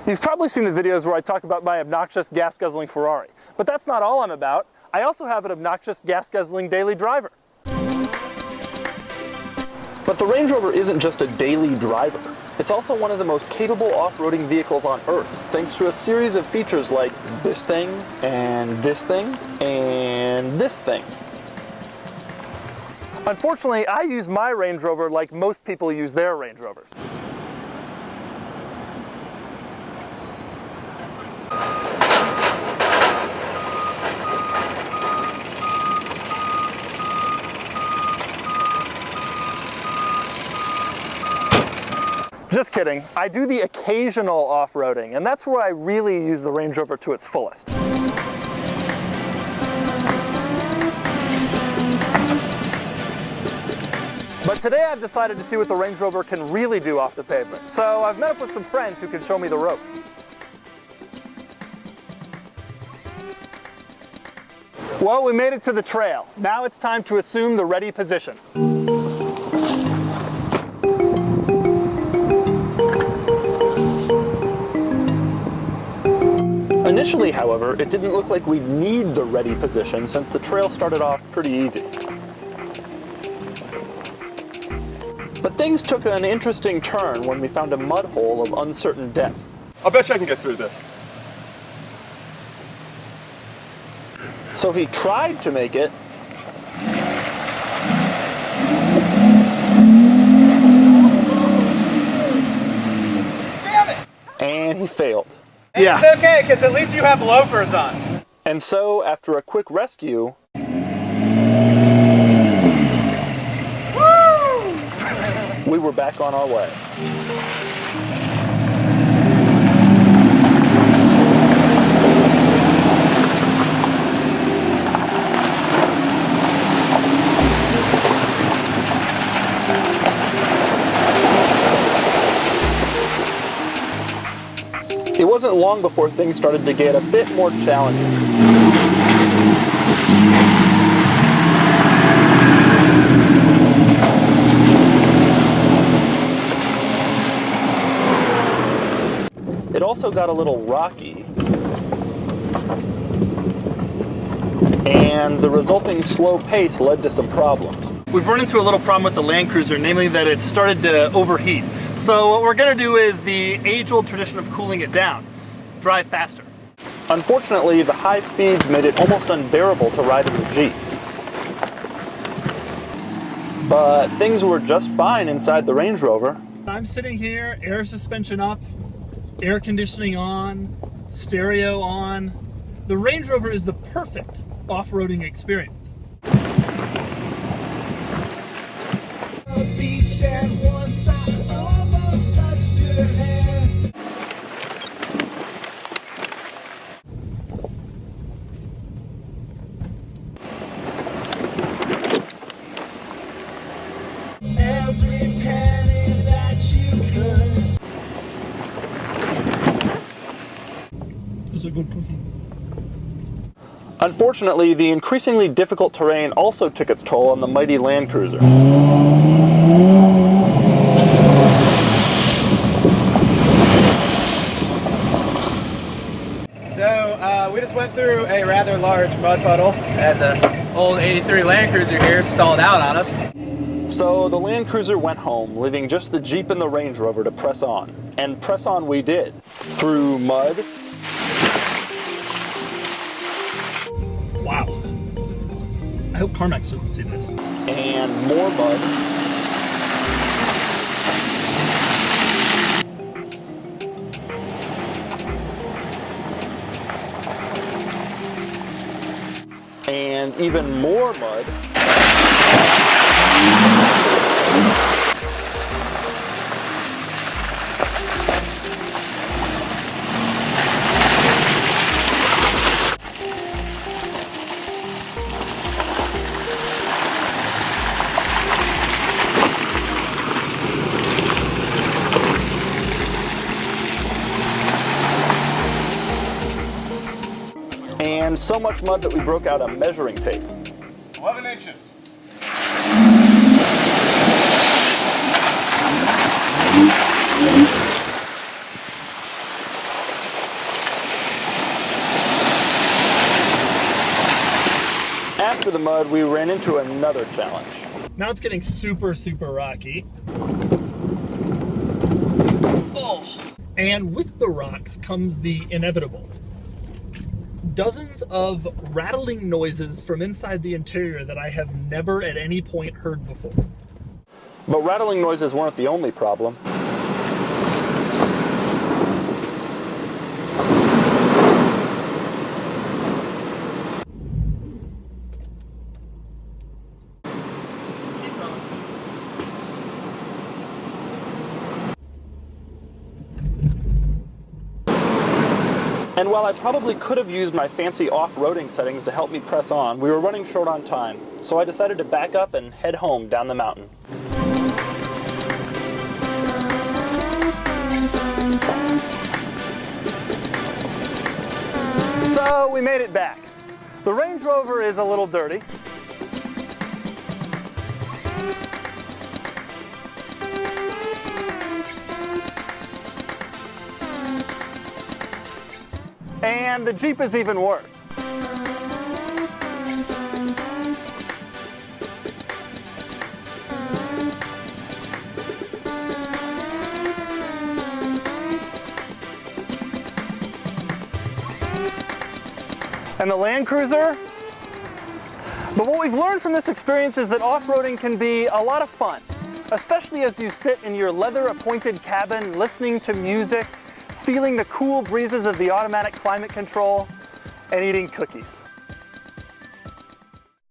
You've probably seen the videos where I talk about my obnoxious gas-guzzling Ferrari, but that's not all I'm about. I also have an obnoxious gas-guzzling daily driver. But the Range Rover isn't just a daily driver. It's also one of the most capable off-roading vehicles on Earth, thanks to a series of features like this thing, and this thing, and this thing. Unfortunately, I use my Range Rover like most people use their Range Rovers. Just kidding. I do the occasional off-roading, and that's where I really use the Range Rover to its fullest. But today I've decided to see what the Range Rover can really do off the pavement. So I've met up with some friends who can show me the ropes. Well, we made it to the trail. Now it's time to assume the ready position. Initially, however, it didn't look like we'd need the ready position since the trail started off pretty easy. But things took an interesting turn when we found a mud hole of uncertain depth. I'll bet you I can get through this. So he tried to make it, Damn it! and he failed. And yeah. It's okay, because at least you have loafers on. And so, after a quick rescue, we were back on our way. It wasn't long before things started to get a bit more challenging. It also got a little rocky, and the resulting slow pace led to some problems. We've run into a little problem with the Land Cruiser, namely that it started to overheat. So what we're going to do is the age-old tradition of cooling it down. Drive faster. Unfortunately, the high speeds made it almost unbearable to ride in the Jeep. But things were just fine inside the Range Rover. I'm sitting here, air suspension up, air conditioning on, stereo on. The Range Rover is the perfect off-roading experience. Every penny that you could. This is a good cookie. Unfortunately, the increasingly difficult terrain also took its toll on the mighty Land Cruiser. So, we just went through a rather large mud puddle, and the old 83 Land Cruiser here stalled out on us. So the Land Cruiser went home, leaving just the Jeep and the Range Rover to press on. And press on we did. Through mud. Wow. I hope Carmex doesn't see this. And more mud. And even more mud. And so much mud that we broke out a measuring tape. 11 inches. after the mud, we ran into another challenge. Now it's getting super, super rocky. Oh. And with the rocks comes the inevitable. Dozens of rattling noises from inside the interior that I have never at any point heard before. But rattling noises weren't the only problem. And while I probably could have used my fancy off-roading settings to help me press on, we were running short on time, so I decided to back up and head home down the mountain. So we made it back. The Range Rover is a little dirty. And the Jeep is even worse. And the Land Cruiser. But what we've learned from this experience is that off-roading can be a lot of fun, especially as you sit in your leather-appointed cabin listening to music, feeling the cool breezes of the automatic climate control, and eating cookies.